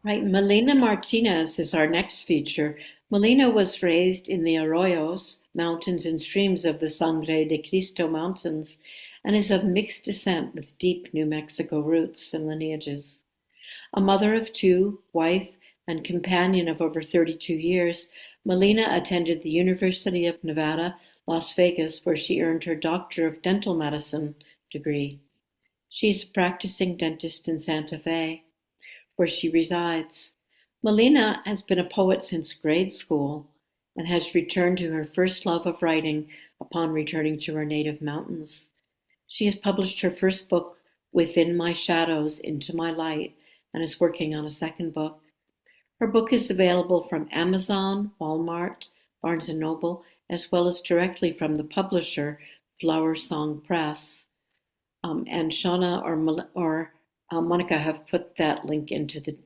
Right, Melina Martinez is our next feature. Melina was raised in the arroyos, mountains and streams of the Sangre de Cristo Mountains, and is of mixed descent with deep New Mexico roots and lineages. A mother of two, wife, and companion of over 32 years, Melina attended the University of Nevada, Las Vegas, where she earned her Doctor of Dental Medicine degree. She's a practicing dentist in Santa Fe, where she resides. Melina has been a poet since grade school and has returned to her first love of writing upon returning to her native mountains. She has published her first book, Within My Shadows, Into My Light, and is working on a second book. Her book is available from Amazon, Walmart, Barnes and Noble, as well as directly from the publisher, Flower Song Press. And Shauna or Monica have put that link into the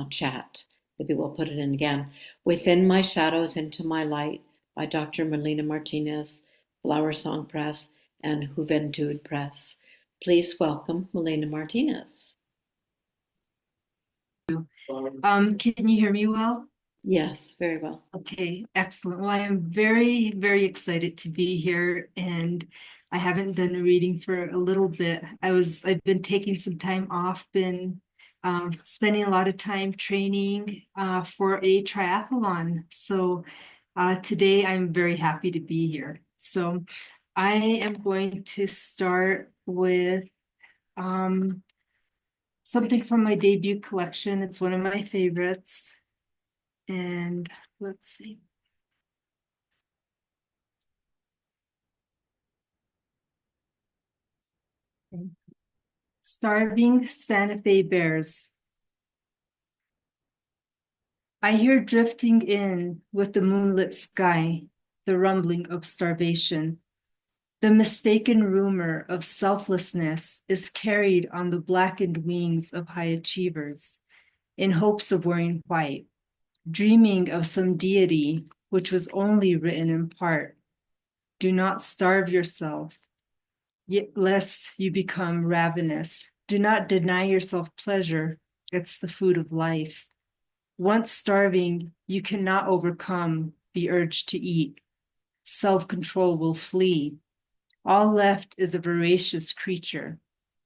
chat. Maybe we'll put it in again. Within My Shadows, Into My Light by Dr. Melina Martinez, Flower Song Press, and Juventud Press. Please welcome Melina Martinez. Can you hear me well? Yes, very well. Okay, excellent. Well, I am very, very excited to be here, and I haven't done a reading for a little bit. I've been taking some time off, been spending a lot of time training for a triathlon. So today I'm very happy to be here. So I am going to start with something from my debut collection. It's one of my favorites. And let's see. Starving Santa Fe Bears. I hear drifting in with the moonlit sky, the rumbling of starvation. The mistaken rumor of selflessness is carried on the blackened wings of high achievers in hopes of wearing white, dreaming of some deity which was only written in part. Do not starve yourself, yet lest you become ravenous. Do not deny yourself pleasure. It's the food of life. Once starving, you cannot overcome the urge to eat. Self-control will flee. All left is a voracious creature,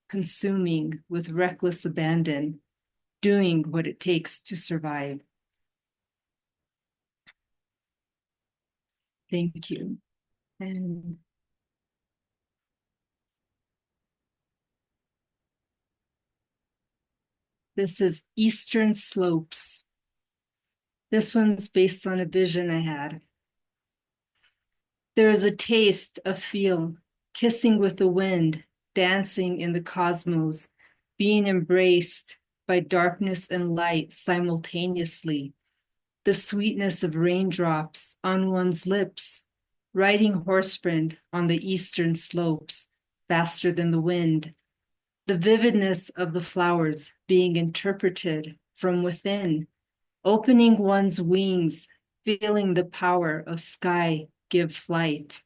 consuming with reckless abandon, doing what it takes to survive. Thank you. And this is Eastern Slopes. This one's based on a vision I had. There is a taste, a feel, kissing with the wind, dancing in the cosmos, being embraced by darkness and light simultaneously. The sweetness of raindrops on one's lips, riding horse friend on the eastern slopes, faster than the wind. The vividness of the flowers being interpreted from within, opening one's wings, feeling the power of sky give flight.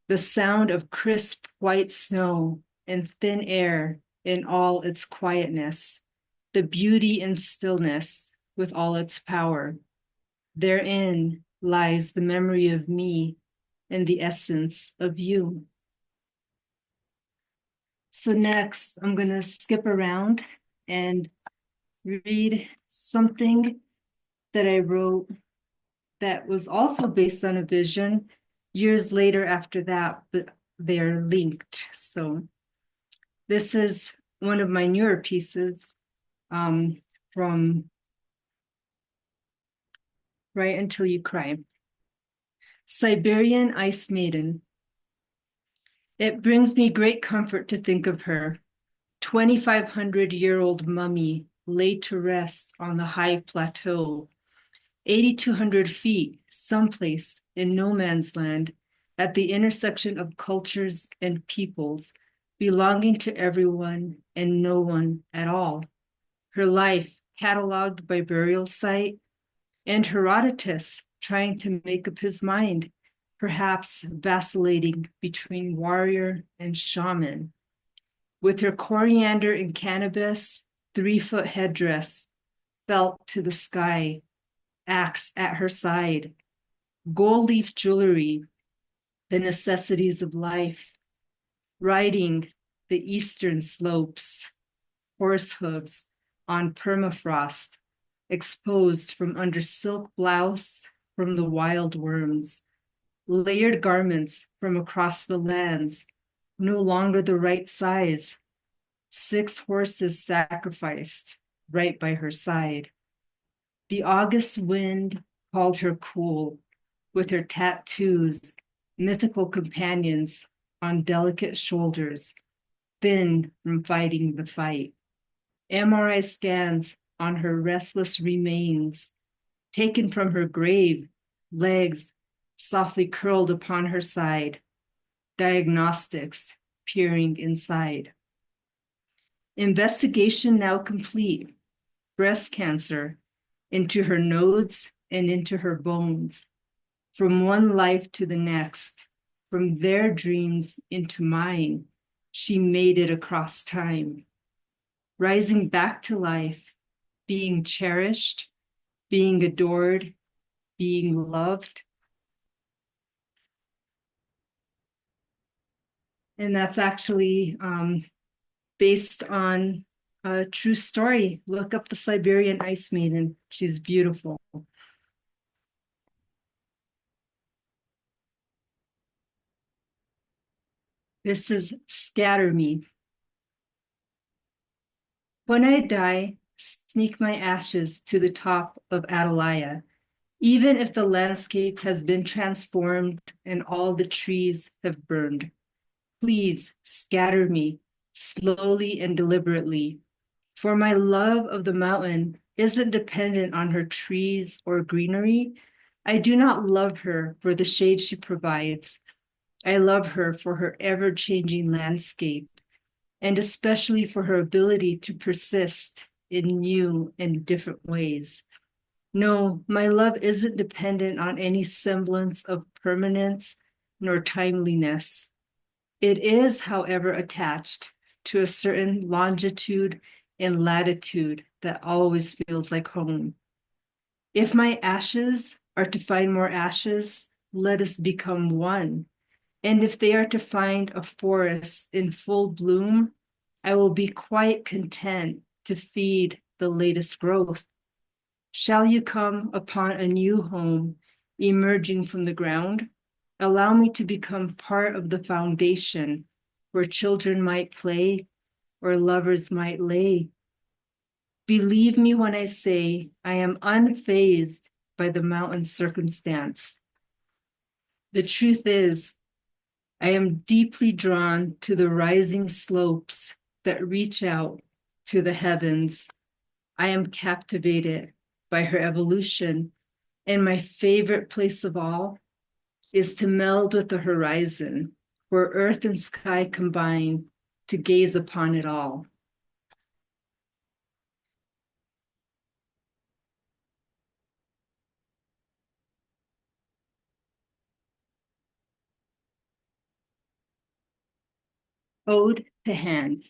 The sound of crisp white snow and thin air in all its quietness, the beauty and stillness with all its power. Therein lies the memory of me and the essence of you. So next, I'm going to skip around and read something that I wrote that was also based on a vision years later after that, but they're linked. So this is one of my newer pieces from Right Until You Cry. Siberian Ice Maiden. It brings me great comfort to think of her, 2,500-year-old mummy laid to rest on the high plateau, 8,200 feet, someplace in no man's land, at the intersection of cultures and peoples, belonging to everyone and no one at all. Her life cataloged by burial site, and Herodotus trying to make up his mind, perhaps vacillating between warrior and shaman. With her coriander and cannabis, 3-foot headdress, felt to the sky, axe at her side, gold leaf jewelry, the necessities of life, riding the eastern slopes, horse hooves on permafrost, exposed from under silk blouse from the wild worms, layered garments from across the lands, no longer the right size, 6 horses sacrificed right by her side. The August wind called her cool, with her tattoos, mythical companions on delicate shoulders, thin from fighting the fight. MRI scans on her restless remains, taken from her grave, legs softly curled upon her side, diagnostics peering inside. Investigation now complete. Breast cancer into her nodes and into her bones. From one life to the next, from their dreams into mine, she made it across time. Rising back to life, being cherished, being adored, being loved. And that's actually based on a true story. Look up the Siberian Ice Maiden. She's beautiful. This is Scatter Me. When I die, sneak my ashes to the top of Atalaya, even if the landscape has been transformed and all the trees have burned. Please scatter me slowly and deliberately, for my love of the mountain isn't dependent on her trees or greenery. I do not love her for the shade she provides. I love her for her ever-changing landscape, and especially for her ability to persist in new and different ways. No, my love isn't dependent on any semblance of permanence nor timeliness. It is, however, attached to a certain longitude and latitude that always feels like home. If my ashes are to find more ashes, let us become one. And if they are to find a forest in full bloom, I will be quite content to feed the latest growth. Shall you come upon a new home emerging from the ground? Allow me to become part of the foundation where children might play or lovers might lay. Believe me when I say I am unfazed by the mountain's circumstance. The truth is, I am deeply drawn to the rising slopes that reach out to the heavens. I am captivated by her evolution, and my favorite place of all is to meld with the horizon, where earth and sky combine to gaze upon it all. Ode to Hand.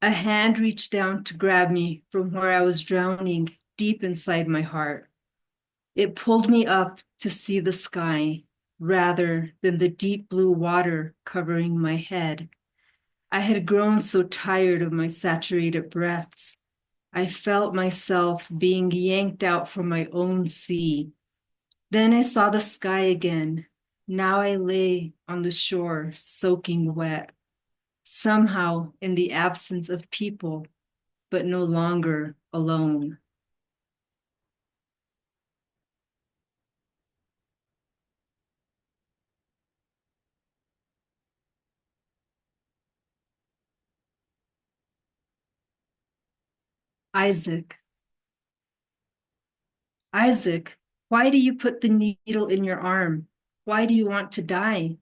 A hand reached down to grab me from where I was drowning deep inside my heart. It pulled me up to see the sky rather than the deep blue water covering my head. I had grown so tired of my saturated breaths. I felt myself being yanked out from my own sea. Then I saw the sky again. Now I lay on the shore, soaking wet, somehow in the absence of people, but no longer alone. Isaac. Isaac, why do you put the needle in your arm? Why do you want to die?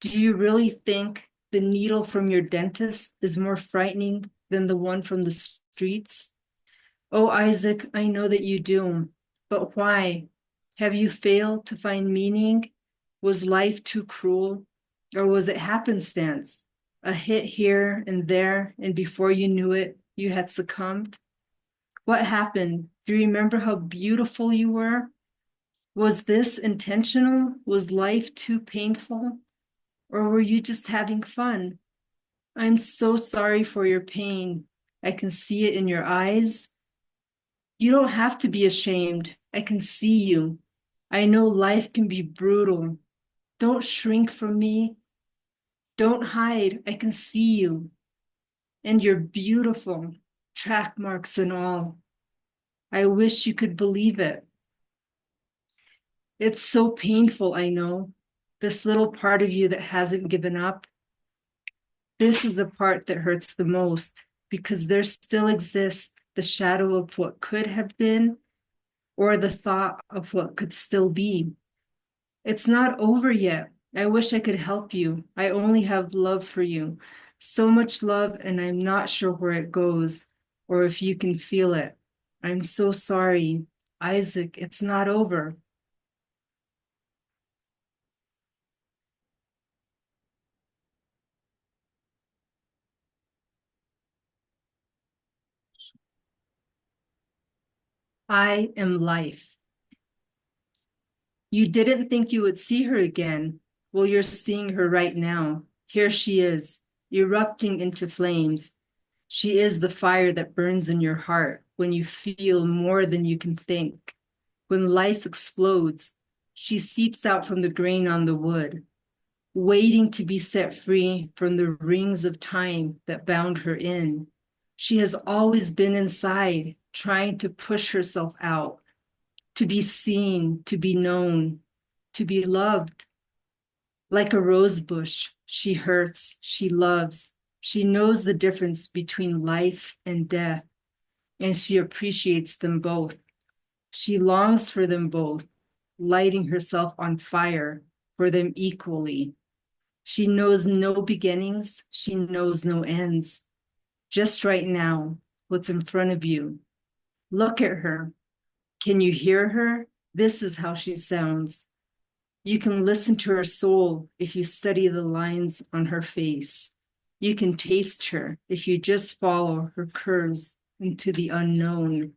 Do you really think the needle from your dentist is more frightening than the one from the streets? Oh, Isaac, I know that you do, but why? Have you failed to find meaning? Was life too cruel? Or was it happenstance? A hit here and there, and before you knew it, you had succumbed? What happened? Do you remember how beautiful you were? Was this intentional? Was life too painful? Or were you just having fun? I'm so sorry for your pain. I can see it in your eyes. You don't have to be ashamed. I can see you. I know life can be brutal. Don't shrink from me. Don't hide. I can see you. And you're beautiful, track marks and all. I wish you could believe it. It's so painful, I know. This little part of you that hasn't given up. This is the part that hurts the most because there still exists the shadow of what could have been or the thought of what could still be. It's not over yet. I wish I could help you. I only have love for you. So much love, and I'm not sure where it goes or if you can feel it. I'm so sorry. Isaac, it's not over. I am life. You didn't think you would see her again. Well, you're seeing her right now. Here she is, erupting into flames. She is the fire that burns in your heart when you feel more than you can think. When life explodes, she seeps out from the grain on the wood, waiting to be set free from the rings of time that bound her in. She has always been inside, trying to push herself out, to be seen, to be known, to be loved. Like a rose bush, she hurts, she loves, she knows the difference between life and death, and she appreciates them both. She longs for them both, lighting herself on fire for them equally. She knows no beginnings, she knows no ends. Just right now, what's in front of you. Look at her. Can you hear her? This is how she sounds. You can listen to her soul if you study the lines on her face. You can taste her if you just follow her curves into the unknown.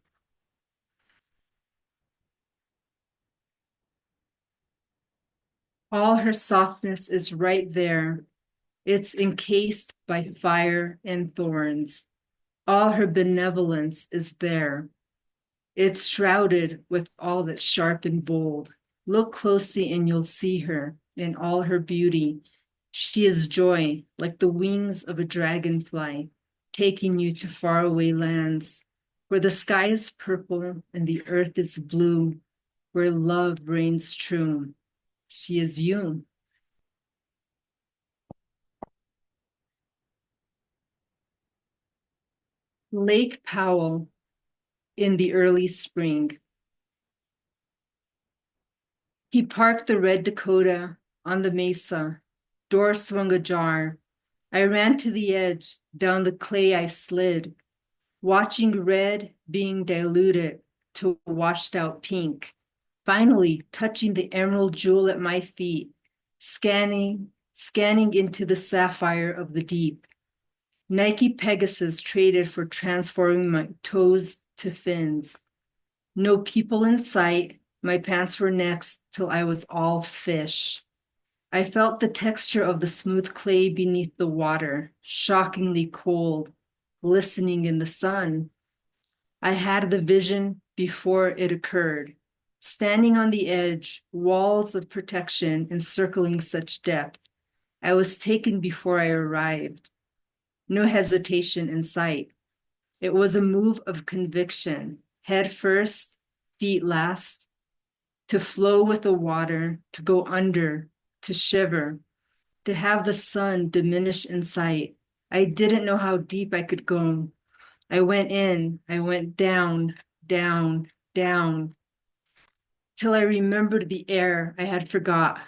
All her softness is right there. It's encased by fire and thorns. All her benevolence is there. It's shrouded with all that's sharp and bold. Look closely and you'll see her in all her beauty. She is joy, like the wings of a dragonfly, taking you to faraway lands, where the sky is purple and the earth is blue, where love reigns true. She is you. Lake Powell in the early spring. He parked the red Dakota on the mesa. Door swung ajar. I ran to the edge. Down the clay I slid, watching red being diluted to washed out pink. Finally, touching the emerald jewel at my feet, scanning into the sapphire of the deep. Nike Pegasus traded for transforming my toes to fins. No people in sight. My pants were next till I was all fish. I felt the texture of the smooth clay beneath the water, shockingly cold, glistening in the sun. I had the vision before it occurred. Standing on the edge, walls of protection encircling such depth. I was taken before I arrived. No hesitation in sight. It was a move of conviction, head first, feet last, to flow with the water, to go under, to shiver, to have the sun diminish in sight. I didn't know how deep I could go. I went in, I went down, down, down, till I remembered the air I had forgot,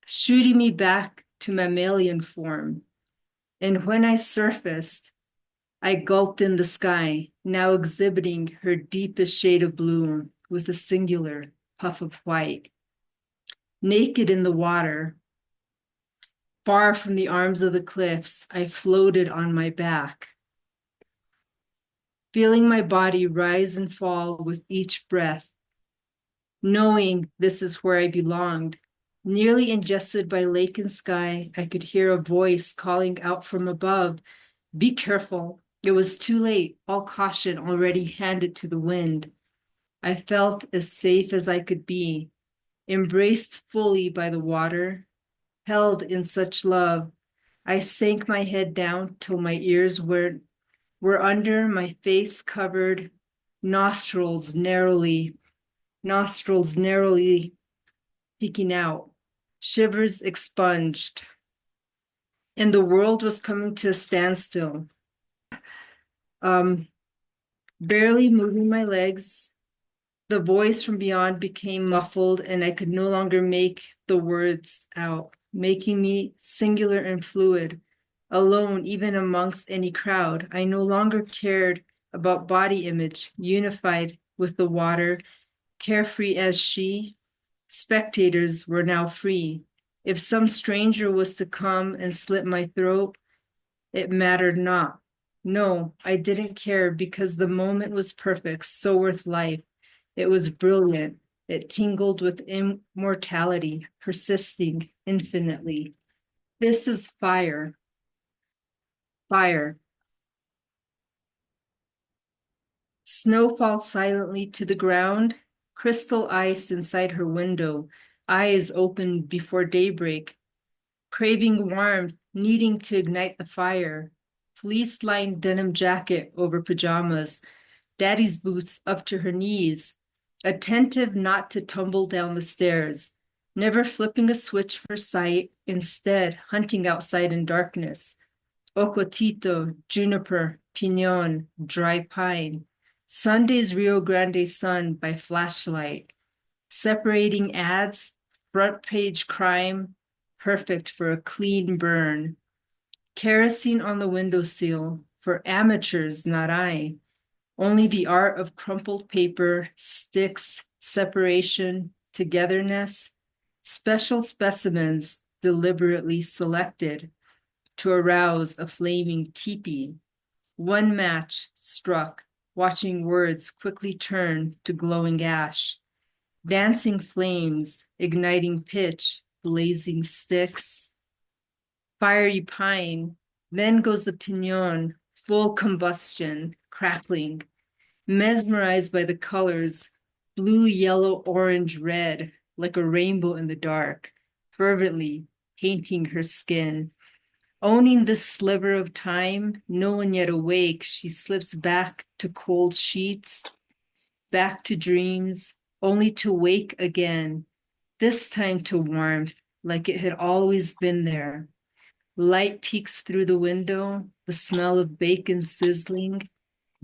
shooting me back to mammalian form. And when I surfaced, I gulped in the sky, now exhibiting her deepest shade of blue with a singular puff of white. Naked in the water, far from the arms of the cliffs, I floated on my back. feeling my body rise and fall with each breath, knowing this is where I belonged. Nearly ingested by lake and sky, I could hear a voice calling out from above, "Be careful." It was too late, all caution already handed to the wind. I felt as safe as I could be, embraced fully by the water, held in such love. I sank my head down till my ears were under, my face covered, nostrils narrowly peeking out, shivers expunged, and the world was coming to a standstill. Um, Barely moving my legs, the voice from beyond became muffled, and I could no longer make the words out, making me singular and fluid, alone even amongst any crowd. I no longer cared about body image, unified with the water, carefree as she. Spectators were now free. If some stranger was to come and slit my throat, it mattered not. No, I didn't care because the moment was perfect, so worth life. It was brilliant. It tingled with immortality, persisting infinitely. This is fire. Fire. Snow falls silently to the ground, crystal ice inside her window, eyes opened before daybreak, craving warmth, needing to ignite the fire. Fleece-lined denim jacket over pajamas, daddy's boots up to her knees, attentive not to tumble down the stairs, never flipping a switch for sight, instead hunting outside in darkness. Ocotito, juniper, pinon, dry pine. Sunday's Rio Grande sun by flashlight. Separating ads, front page crime, perfect for a clean burn. Kerosene on the windowsill, for amateurs, not I. Only the art of crumpled paper, sticks, separation, togetherness, special specimens deliberately selected to arouse a flaming teepee. One match struck, watching words quickly turn to glowing ash. Dancing flames, igniting pitch, blazing sticks. Fiery pine, then goes the pinon, full combustion, crackling. Mesmerized by the colors, blue, yellow, orange, red, like a rainbow in the dark, fervently painting her skin. Owning this sliver of time, no one yet awake, she slips back to cold sheets, back to dreams, only to wake again, this time to warmth, like it had always been there. Light peeks through the window, the smell of bacon sizzling,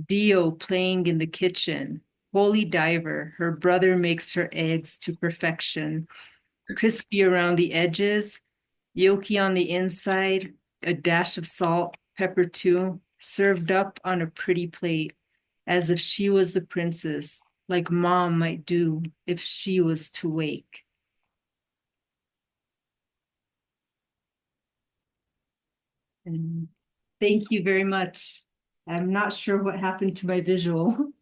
Dio playing in the kitchen. Holy diver, her brother makes her eggs to perfection, crispy around the edges, yolky on the inside, a dash of salt, pepper too, served up on a pretty plate, as if she was the princess, like mom might do if she was to wake. And thank you very much. I'm not sure what happened to my visual.